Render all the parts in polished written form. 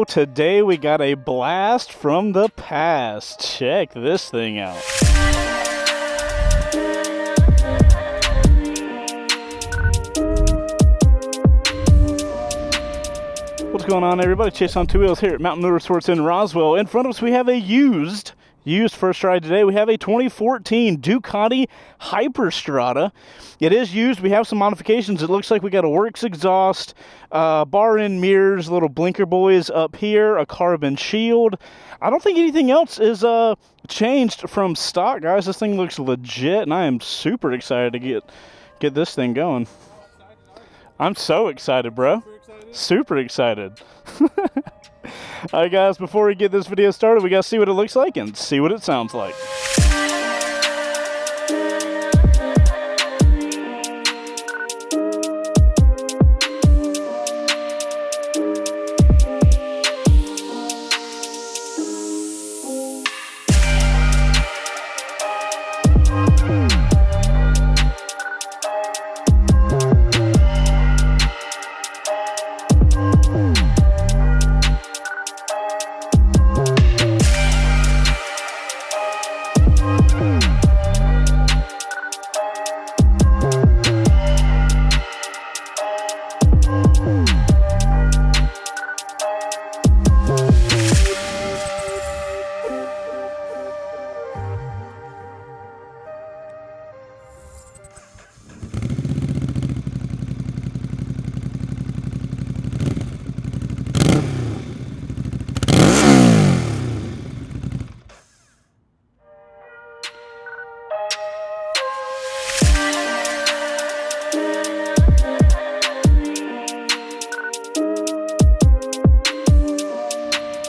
today we got a blast from the past. Check this thing out. What's going on, everybody? Chaseontwowheels here at Mountain Motorsports in Roswell. In front of us we have a used first ride today. We have a 2014 Ducati Hyperstrada. It is used. We have some modifications. It looks like we got a works exhaust, bar end mirrors, little blinker boys up here, a carbon shield. I don't think anything else is changed from stock, guys. This thing looks legit, and I am super excited to get this thing going. I'm so excited, bro. Super excited. Alright guys, before we get this video started, we gotta see what it looks like and see what it sounds like.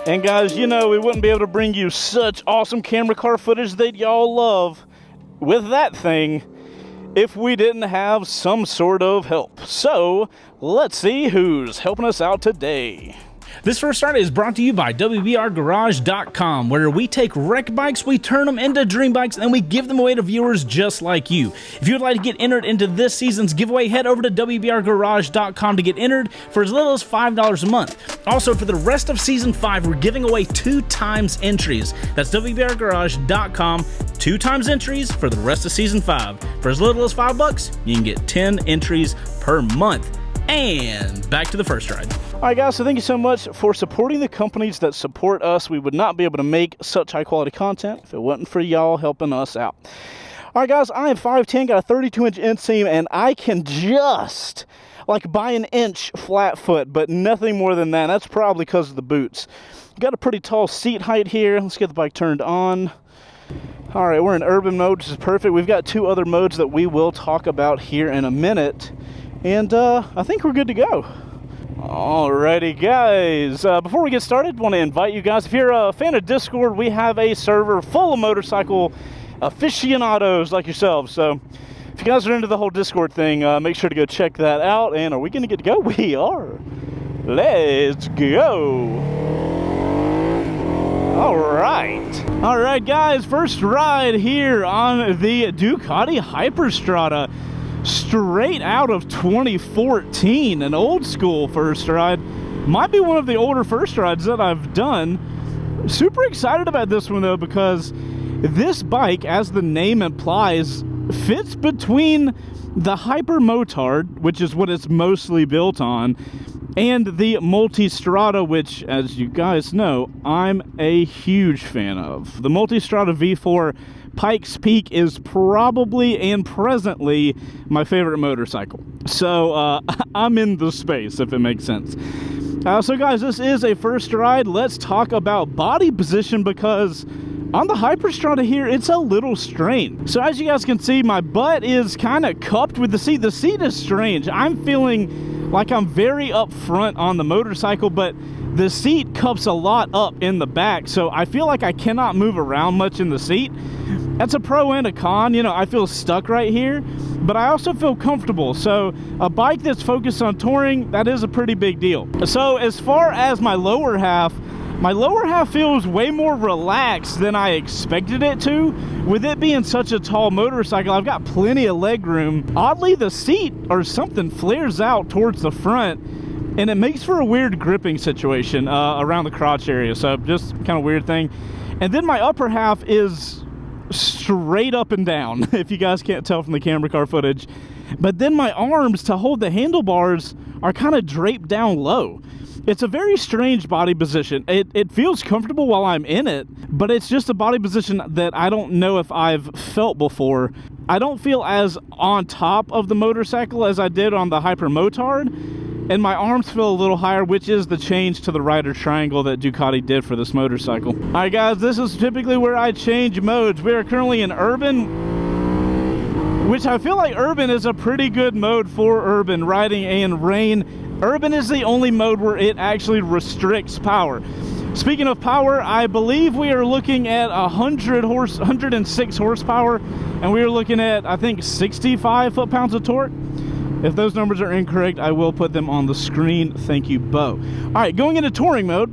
And guys, you know we wouldn't be able to bring you such awesome camera car footage that y'all love with that thing if we didn't have some sort of help. So let's see who's helping us out today. This first start is brought to you by WBRGarage.com, where we take wreck bikes, we turn them into dream bikes, and we give them away to viewers just like you. If you would like to get entered into this season's giveaway, head over to WBRGarage.com to get entered for as little as $5 a month. Also, for the rest of Season 5, we're giving away 2 times entries. That's WBRGarage.com, 2 times entries for the rest of Season 5. For as little as $5, you can get 10 entries per month. And back to the first ride. Alright guys, so thank you so much for supporting the companies that support us. We would not be able to make such high quality content if it wasn't for y'all helping us out. Alright guys, I am 5'10", got a 32-inch inseam, and I can just like buy an inch flat foot, but nothing more than that. That's probably because of the boots. Got a pretty tall seat height here. Let's get the bike turned on. Alright, we're in urban mode, which is perfect. We've got 2 other modes that we will talk about here in a minute. And I think we're good to go. Alrighty guys, before we get started, I want to invite you guys, if you're a fan of Discord, we have a server full of motorcycle aficionados like yourselves. So if you guys are into the whole Discord thing, make sure to go check that out. And are we going to get to go? We are. Let's go. Alright guys, first ride here on the Ducati Hyperstrada. Straight out of 2014, an old school first ride. Might be one of the older first rides that I've done. Super excited about this one though, because this bike, as the name implies, fits between the Hypermotard, which is what it's mostly built on, and the Multistrada, which, as you guys know, I'm a huge fan of. The Multistrada V4 Pikes Peak is probably and presently my favorite motorcycle. So I'm in the space, if it makes sense. So guys, this is a first ride. Let's talk about body position, because on the Hyperstrada here, it's a little strained. So as you guys can see, my butt is kind of cupped with the seat. The seat is strange. I'm feeling like I'm very up front on the motorcycle, but the seat cups a lot up in the back, so I feel like I cannot move around much in the seat. That's a pro and a con. You know, I feel stuck right here, but I also feel comfortable. So a bike that's focused on touring, that is a pretty big deal. So as far as my lower half feels way more relaxed than I expected it to. With it being such a tall motorcycle, I've got plenty of leg room. Oddly, the seat or something flares out towards the front, and it makes for a weird gripping situation around the crotch area. So just kind of weird thing. And then my upper half is straight up and down, if you guys can't tell from the camera car footage. But then my arms to hold the handlebars are kind of draped down low. It's a very strange body position. It feels comfortable while I'm in it, but it's just a body position that I don't know if I've felt before. I don't feel as on top of the motorcycle as I did on the Hypermotard, and my arms feel a little higher, which is the change to the rider triangle that Ducati did for this motorcycle. All right, guys, this is typically where I change modes. We are currently in urban, which I feel like urban is a pretty good mode for urban riding and rain. Urban is the only mode where it actually restricts power. Speaking of power, I believe we are looking at 106 horsepower, and we are looking at, I think, 65 foot-pounds of torque. If those numbers are incorrect, I will put them on the screen. Thank you, Bo. All right, going into touring mode,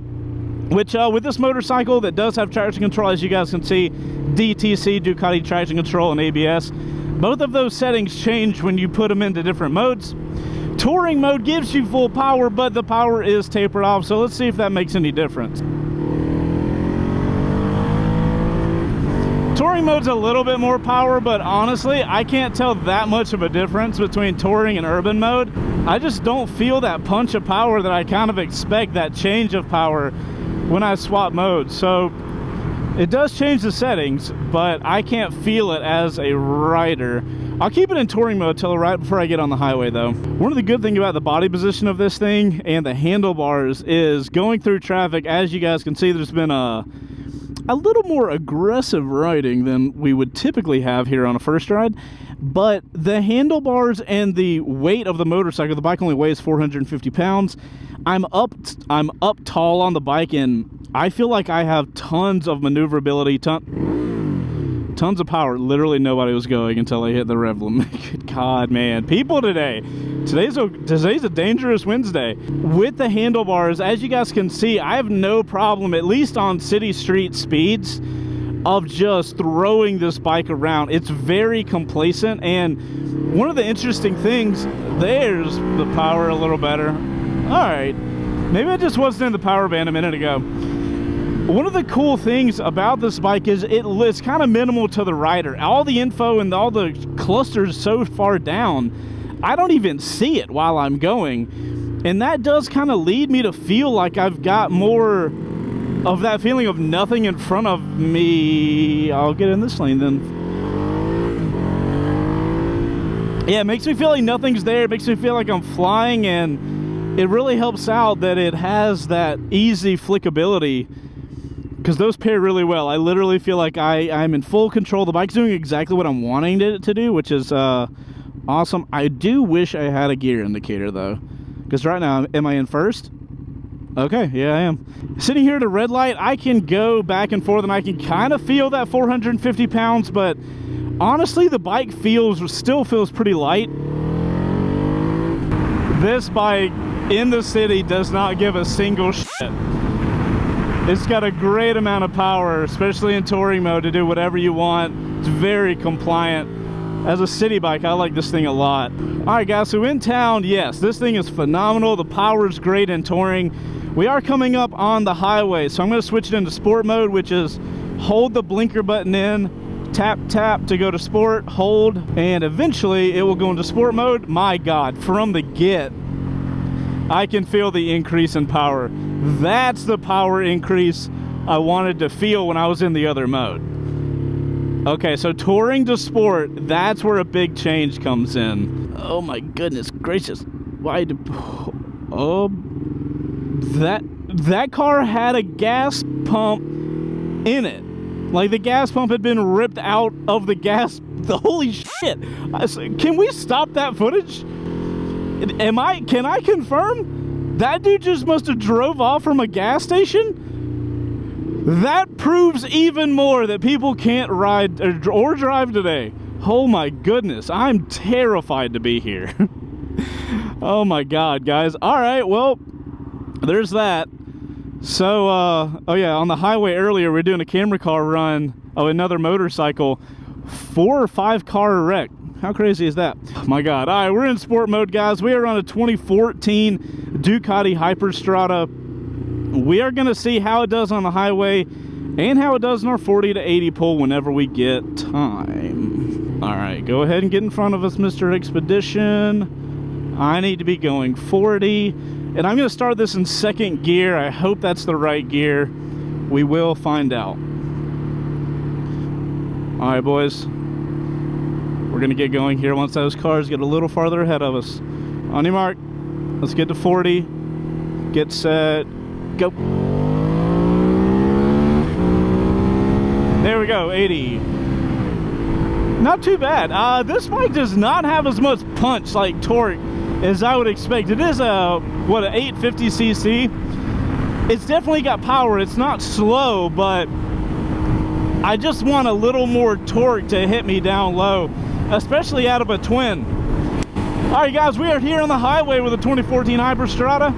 which with this motorcycle that does have traction control, as you guys can see, DTC, Ducati traction control, and ABS. Both of those settings change when you put them into different modes. Touring mode gives you full power, but the power is tapered off, so let's see if that makes any difference. Touring mode's a little bit more power, but honestly, I can't tell that much of a difference between touring and urban mode. I just don't feel that punch of power that I kind of expect, that change of power when I swap modes. So it does change the settings, but I can't feel it as a rider. I'll keep it in touring mode till right before I get on the highway though. One of the good things about the body position of this thing and the handlebars is going through traffic. As you guys can see, there's been a little more aggressive riding than we would typically have here on a first ride, but the handlebars and the weight of the motorcycle, the bike only weighs 450 pounds. I'm up tall on the bike, and I feel like I have tons of maneuverability, tons of power. Literally nobody was going until I hit the rev limit. Good God, man. People today. Today's a dangerous Wednesday. With the handlebars, as you guys can see, I have no problem, at least on city street speeds, of just throwing this bike around. It's very complacent, and one of the interesting things, there's the power a little better. All right. Maybe I just wasn't in the power band a minute ago. One of the cool things about this bike is it's kind of minimal to the rider. All the info and all the clusters so far down, I don't even see it while I'm going. And that does kind of lead me to feel like I've got more of that feeling of nothing in front of me. I'll get in this lane then. Yeah, it makes me feel like nothing's there. It makes me feel like I'm flying, and it really helps out that it has that easy flickability, because those pair really well. I literally feel like I'm in full control. The bike's doing exactly what I'm wanting it to do, which is awesome. I do wish I had a gear indicator though, because right now, am I in first? Okay, yeah, I am. Sitting here at a red light, I can go back and forth, and I can kind of feel that 450 pounds, but honestly, the bike still feels pretty light. This bike in the city does not give a single shit. It's got a great amount of power, especially in touring mode, to do whatever you want. It's very compliant. As a city bike, I like this thing a lot. All right, guys, so in town, yes, this thing is phenomenal. The power is great in touring. We are coming up on the highway, so I'm going to switch it into sport mode, which is hold the blinker button in, tap, tap to go to sport, hold, and eventually it will go into sport mode. My God, from the get, I can feel the increase in power. That's the power increase I wanted to feel when I was in the other mode. Okay, so touring to sport, that's where a big change comes in. Oh my goodness gracious. Why did... Oh... That car had a gas pump in it. Like, the gas pump had been ripped out of the gas... Holy shit! Can we stop that footage? Can I confirm? That dude just must have drove off from a gas station? That proves even more that people can't ride or drive today. Oh my goodness, I'm terrified to be here. Oh my God, guys. All right, well, there's that. So, oh yeah, on the highway earlier, we were doing a camera car run. Oh, another motorcycle. 4 or 5 car wreck. How crazy is that? My God. All right, we're in sport mode, guys. We are on a 2014 Ducati Hyperstrada. We are going to see how it does on the highway and how it does in our 40 to 80 pull whenever we get time. All right, go ahead and get in front of us, Mr. Expedition. I need to be going 40, and I'm going to start this in second gear. I hope that's the right gear. We will find out. All right, boys. We're going to get going here once those cars get a little farther ahead of us. On your mark. Let's get to 40. Get set. Go. There we go, 80. Not too bad. This bike does not have as much punch, like torque, as I would expect. It is a, what, an 850cc. It's definitely got power. It's not slow, but I just want a little more torque to hit me down low, especially out of a twin. All right, guys, we are here on the highway with a 2014 Hyperstrada.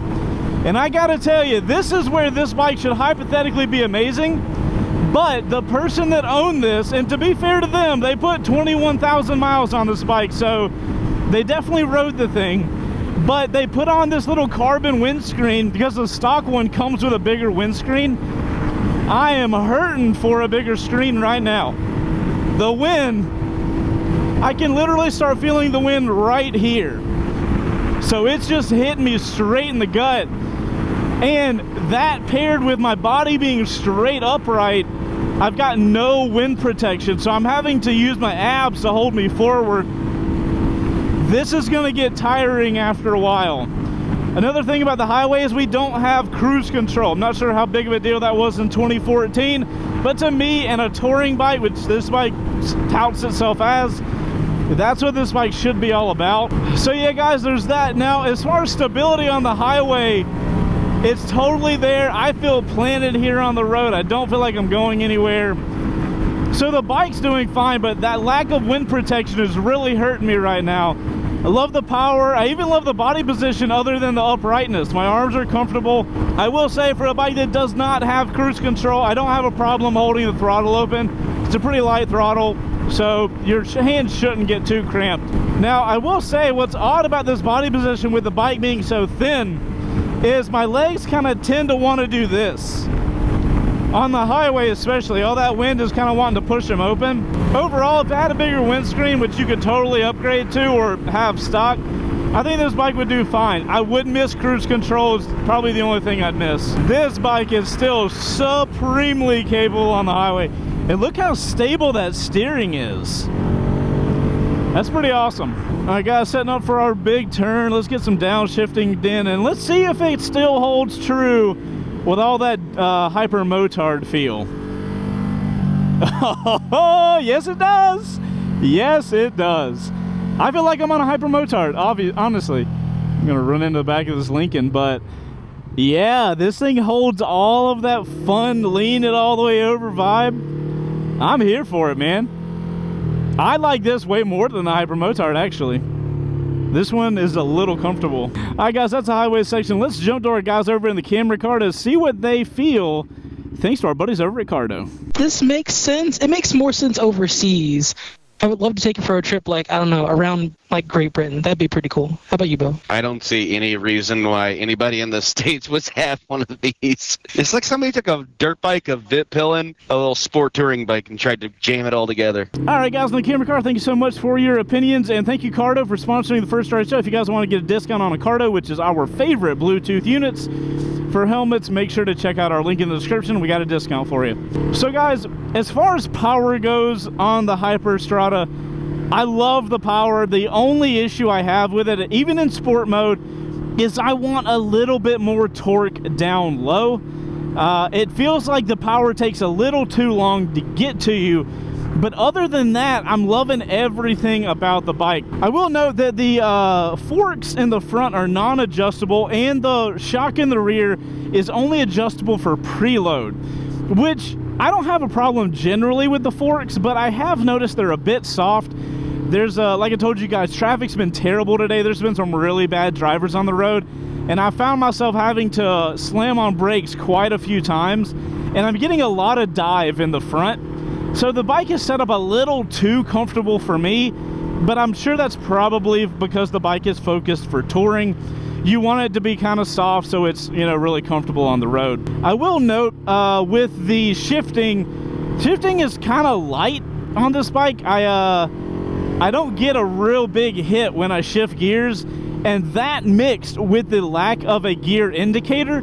And I gotta tell you, this is where this bike should hypothetically be amazing, but the person that owned this, and to be fair to them, they put 21,000 miles on this bike, so they definitely rode the thing, but they put on this little carbon windscreen because the stock one comes with a bigger windscreen. I am hurting for a bigger screen right now. The wind, I can literally start feeling the wind right here. So it's just hitting me straight in the gut. And that paired with my body being straight upright, I've got no wind protection. So I'm having to use my abs to hold me forward. This is gonna get tiring after a while. Another thing about the highway is we don't have cruise control. I'm not sure how big of a deal that was in 2014, but to me and a touring bike, which this bike touts itself as, that's what this bike should be all about. So yeah, guys, there's that. Now, as far as stability on the highway, it's totally there. I feel planted here on the road. I don't feel like I'm going anywhere. So the bike's doing fine, but that lack of wind protection is really hurting me right now. I love the power. I even love the body position other than the uprightness. My arms are comfortable. I will say, for a bike that does not have cruise control, I don't have a problem holding the throttle open. It's a pretty light throttle, so your hands shouldn't get too cramped. Now, I will say what's odd about this body position with the bike being so thin is my legs kind of tend to want to do this. On the highway especially, all that wind is kind of wanting to push them open. Overall, if I had a bigger windscreen, which you could totally upgrade to or have stock, I think this bike would do fine. I would miss cruise control. It's probably the only thing I'd miss. This bike is still supremely capable on the highway. And look how stable that steering is. That's pretty awesome. All right, guys, setting up for our big turn. Let's get some downshifting in, and let's see if it still holds true with all that Hypermotard feel. Oh, yes it does. Yes, it does. I feel like I'm on a Hypermotard, honestly. I'm gonna run into the back of this Lincoln, but yeah, this thing holds all of that fun, lean it all the way over vibe. I'm here for it, man. I like this way more than the Hypermotard, actually. This one is a little comfortable. All right, guys, that's the highway section. Let's jump to our guys over in the Camry Cardo, see what they feel, thanks to our buddies over at Cardo. This makes sense. It makes more sense overseas. I would love to take it for a trip, like, I don't know, around, like, Great Britain. That'd be pretty cool. How about you, Bo? I don't see any reason why anybody in the States would have one of these. It's like somebody took a dirt bike, a Vit Pill, and a little sport touring bike and tried to jam it all together. All right, guys, on the Camry Car, thank you so much for your opinions, and thank you, Cardo, for sponsoring the First Ride Show. If you guys want to get a discount on a Cardo, which is our favorite Bluetooth units, for helmets, make sure to check out our link in the description. We got a discount for you. So, guys, as far as power goes on the Hyperstrada, I love the power. The only issue I have with it, even in sport mode, is I want a little bit more torque down low. It feels like the power takes a little too long to get to you. But other than that, I'm loving everything about the bike. I will note that the forks in the front are non-adjustable, and the shock in the rear is only adjustable for preload, which I don't have a problem generally with the forks, but I have noticed they're a bit soft. There's, like I told you guys, traffic's been terrible today. There's been some really bad drivers on the road, and I found myself having to slam on brakes quite a few times, and I'm getting a lot of dive in the front. So the bike is set up a little too comfortable for me, but I'm sure that's probably because the bike is focused for touring. you want it to be kind of soft so it's, you know, really comfortable on the road. I will note with the shifting is kind of light on this bike. I don't get a real big hit when I shift gears, and that mixed with the lack of a gear indicator,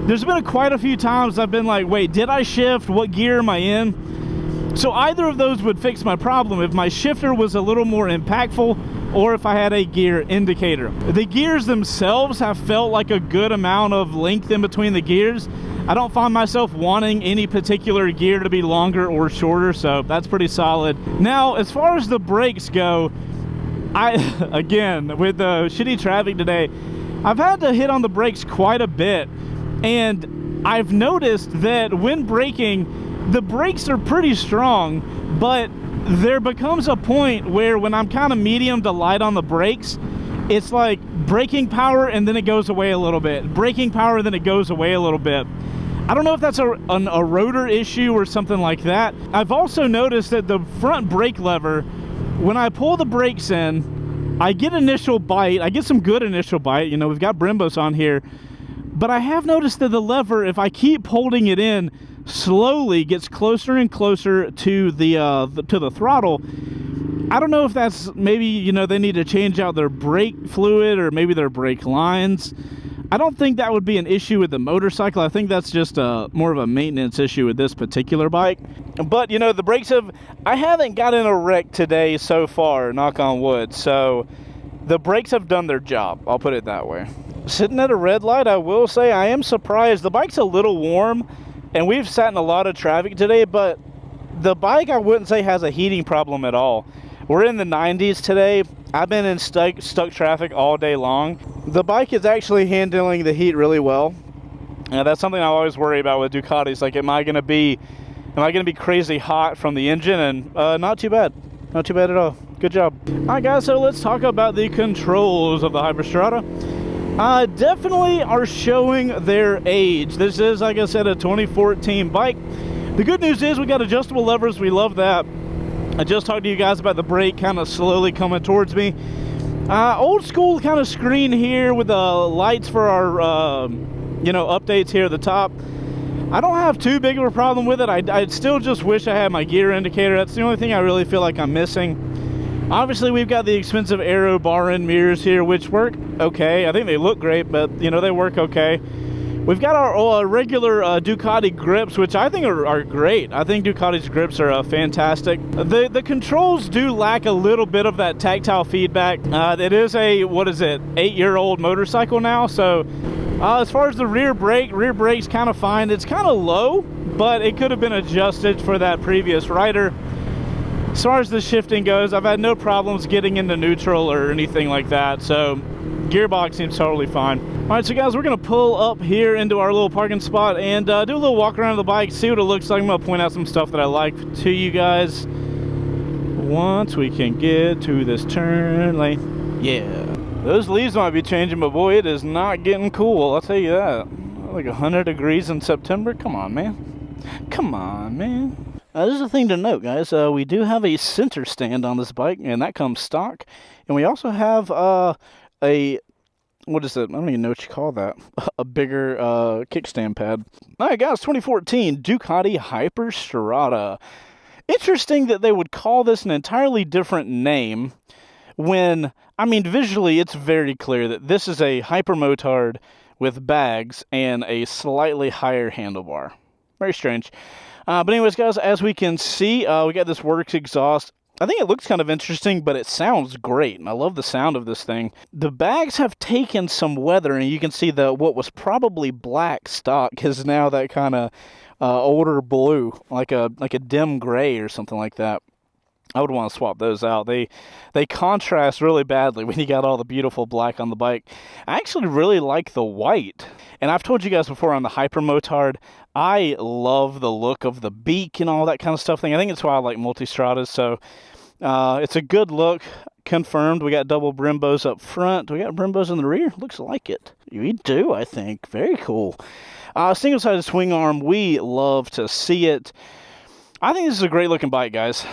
there's been quite a few times I've been like, wait, did I shift? What gear am I in? So either of those would fix my problem if my shifter was a little more impactful or if I had a gear indicator. The gears themselves have felt like a good amount of length in between the gears. I don't find myself wanting any particular gear to be longer or shorter, so that's pretty solid. Now, as far as the brakes go, again, with the shitty traffic today, I've had to hit on the brakes quite a bit, and I've noticed that when braking, the brakes are pretty strong, but there becomes a point where when I'm kind of medium to light on the brakes, it's like braking power and then it goes away a little bit. Braking power and then it goes away a little bit. I don't know if that's a rotor issue or something like that. I've also noticed that the front brake lever, when I pull the brakes in, I get initial bite. I get some good initial bite. You know, we've got Brembos on here. But I have noticed that the lever, if I keep holding it in, slowly gets closer and closer to the throttle. I don't know if that's maybe, you know, they need to change out their brake fluid or maybe their brake lines. I don't think that would be an issue with the motorcycle. I think that's just more of a maintenance issue with this particular bike. But, you know, the brakes I haven't gotten a wreck today so far, knock on wood. So the brakes have done their job. I'll put it that way. Sitting at a red light, I will say I am surprised. The bike's a little warm, and we've sat in a lot of traffic today, but the bike I wouldn't say has a heating problem at all. We're in the 90s today. I've been in stuck traffic all day long. The bike is actually handling the heat really well. And that's something I always worry about with Ducatis. Like, am I gonna be crazy hot from the engine? And not too bad. Not too bad at all. Good job. All right, guys, so let's talk about the controls of the Hyperstrada. Definitely are showing their age. This is, like I said, a 2014 bike. The good news is we got adjustable levers. We love that. I just talked to you guys about the brake kind of slowly coming towards me. Old school kind of screen here with the lights for our, you know, updates here at the top. I don't have too big of a problem with it. I still just wish I had my gear indicator. That's the only thing I really feel like I'm missing. Obviously, we've got the expensive aero bar and mirrors here, which work okay. I think they look great, but, you know, they work okay. We've got our regular Ducati grips, which I think are great. I think Ducati's grips are fantastic. The controls do lack a little bit of that tactile feedback. It is a, what is it, 8-year-old motorcycle now. So as far as the rear brake's kind of fine. It's kind of low, but it could have been adjusted for that previous rider. As far as the shifting goes, I've had no problems getting into neutral or anything like that. So gearbox seems totally fine. All right, so guys, we're gonna pull up here into our little parking spot and do a little walk around the bike, see what it looks like. I'm gonna point out some stuff that I like to you guys once we can get to this turn lane. Yeah, those leaves might be changing, but boy, it is not getting cool, I'll tell you that. Like 100 degrees in September. Come on, man. Come on, man. This is a thing to note, guys. We do have a center stand on this bike, and that comes stock. And we also have what is it? I don't even know what you call that. A bigger kickstand pad. All right, guys, 2014 Ducati Hyperstrada. Interesting that they would call this an entirely different name when, I mean, visually it's very clear that this is a Hypermotard with bags and a slightly higher handlebar. Very strange. But anyways, guys, as we can see, we got this Works exhaust. I think it looks kind of interesting, but it sounds great, and I love the sound of this thing. The bags have taken some weather, and you can see what was probably black stock is now that kind of older blue, like a dim gray or something like that. I would want to swap those out. They contrast really badly when you got all the beautiful black on the bike. I actually really like the white. And I've told you guys before on the Hypermotard, I love the look of the beak and all that kind of stuff. I think it's why I like Multistradas. So it's a good look. Confirmed. We got double Brembos up front. We got Brembos in the rear. Looks like it. We do, I think. Very cool. Single-sided swing arm. We love to see it. I think this is a great looking bike, guys.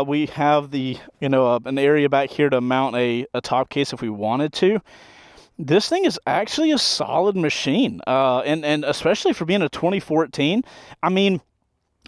We have the, an area back here to mount a top case if we wanted to. This thing is actually a solid machine, and especially for being a 2014. I mean,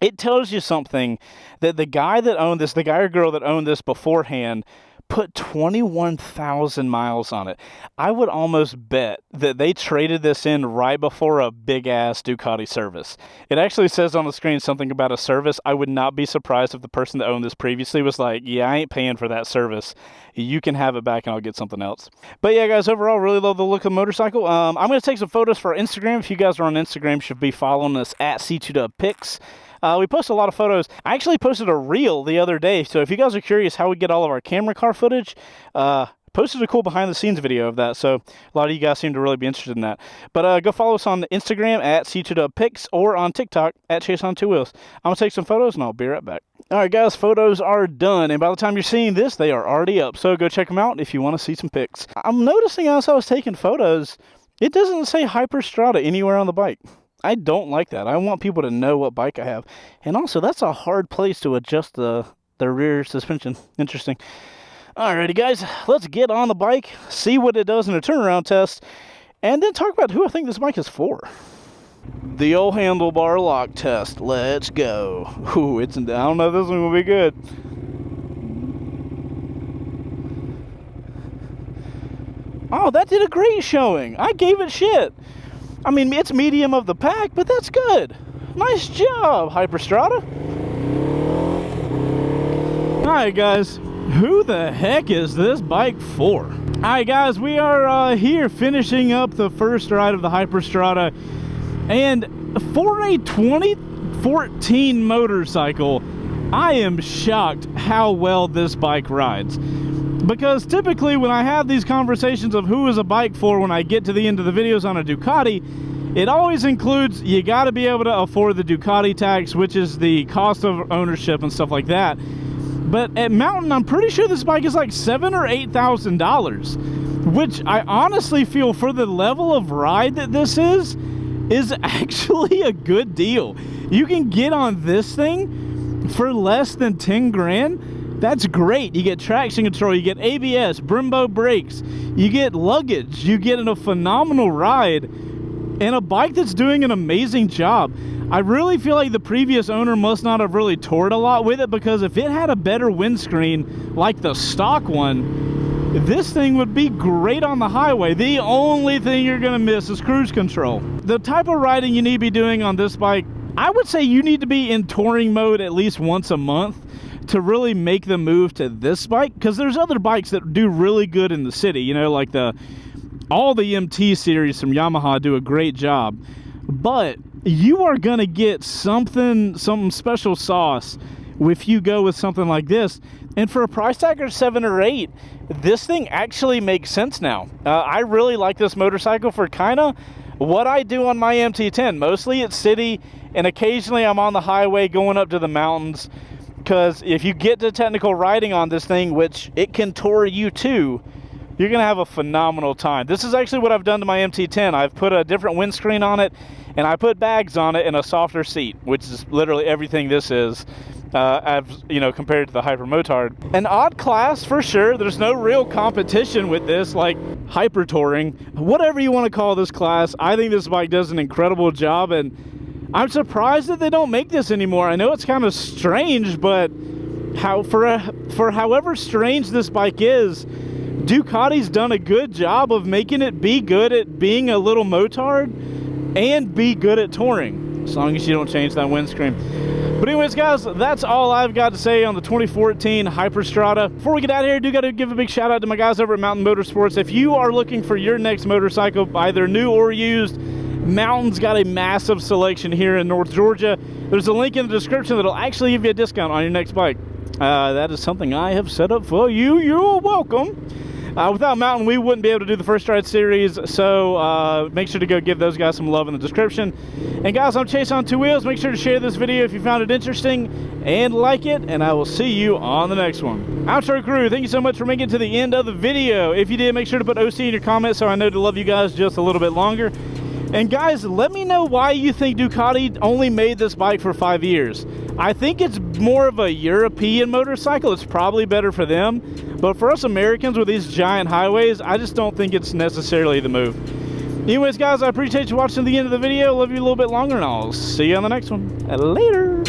it tells you something that the guy that owned this, the guy or girl that owned this beforehand, put 21,000 miles on it. I would almost bet that they traded this in right before a big-ass Ducati service. It actually says on the screen something about a service. I would not be surprised if the person that owned this previously was like, yeah, I ain't paying for that service. You can have it back and I'll get something else. But yeah, guys, overall, really love the look of the motorcycle. I'm going to take some photos for our Instagram. If you guys are on Instagram, you should be following us at C2WPics. We post a lot of photos. I actually posted a reel the other day, so if you guys are curious how we get all of our camera car footage, posted a cool behind-the-scenes video of that, so a lot of you guys seem to really be interested in that. But go follow us on Instagram at C2WPics or on TikTok at Chaseontwowheels. I'm going to take some photos, and I'll be right back. All right, guys, photos are done, and by the time you're seeing this, they are already up, so go check them out if you want to see some pics. I'm noticing as I was taking photos, it doesn't say Hyperstrada anywhere on the bike. I don't like that. I want people to know what bike I have. And also, that's a hard place to adjust the rear suspension. Interesting. Alrighty, guys. Let's get on the bike, see what it does in a turnaround test, and then talk about who I think this bike is for. The old handlebar lock test. Let's go. Ooh, I don't know if this one will be good. Oh, that did a great showing. I gave it shit. I mean, it's medium of the pack, but that's good. Nice job, Hyperstrada. Alright, guys. Who the heck is this bike for? Alright, guys. We are here finishing up the first ride of the Hyperstrada. And for a 2014 motorcycle, I am shocked how well this bike rides. Because typically when I have these conversations of who is a bike for when I get to the end of the videos on a Ducati, it always includes you got to be able to afford the Ducati tax, which is the cost of ownership and stuff like that. But at Mountain, I'm pretty sure this bike is like $7,000 or $8,000, which I honestly feel for the level of ride that this is actually a good deal. You can get on this thing for less than 10 grand. That's great. You get traction control, you get ABS, Brembo brakes, you get luggage, you get in a phenomenal ride, and a bike that's doing an amazing job. I really feel like the previous owner must not have really toured a lot with it, because if it had a better windscreen like the stock one, this thing would be great on the highway. The only thing you're going to miss is cruise control. The type of riding you need to be doing on this bike, I would say you need to be in touring mode at least once a month to really make the move to this bike, because there's other bikes that do really good in the city, you know, like all the MT series from Yamaha do a great job, but you are gonna get some special sauce if you go with something like this. And for a price tag of 7 or 8, this thing actually makes sense now. I really like this motorcycle for kind of what I do on my MT10. Mostly it's city, and occasionally I'm on the highway going up to the mountains. Because if you get to technical riding on this thing, which it can tour you too, you're going to have a phenomenal time. This is actually what I've done to my MT10. I've put a different windscreen on it, and I put bags on it and a softer seat, which is literally everything this is, compared to the Hypermotard. An odd class for sure. There's no real competition with this, like hyper touring, whatever you want to call this class. I think this bike does an incredible job, and I'm surprised that they don't make this anymore. I know it's kind of strange, but for however strange this bike is, Ducati's done a good job of making it be good at being a little motard and be good at touring, as long as you don't change that windscreen. But anyways, guys, that's all I've got to say on the 2014 Hyperstrada. Before we get out of here, I do got to give a big shout out to my guys over at Mountain Motorsports. If you are looking for your next motorcycle, either new or used, Mountain's got a massive selection here in North Georgia. There's a link in the description that'll actually give you a discount on your next bike. That is something I have set up for you. You're welcome. Without Mountain, we wouldn't be able to do the First Ride series, so make sure to go give those guys some love in the description. And guys, I'm Chaseontwowheels. Make sure to share this video if you found it interesting and like it, and I will see you on the next one. Outro crew, thank you so much for making it to the end of the video. If you did, make sure to put OC in your comments so I know to love you guys just a little bit longer. And guys, let me know why you think Ducati only made this bike for 5 years. I think it's more of a European motorcycle. It's probably better for them. But for us Americans with these giant highways, I just don't think it's necessarily the move. Anyways, guys, I appreciate you watching to the end of the video. Love you a little bit longer, and I'll see you on the next one. Later.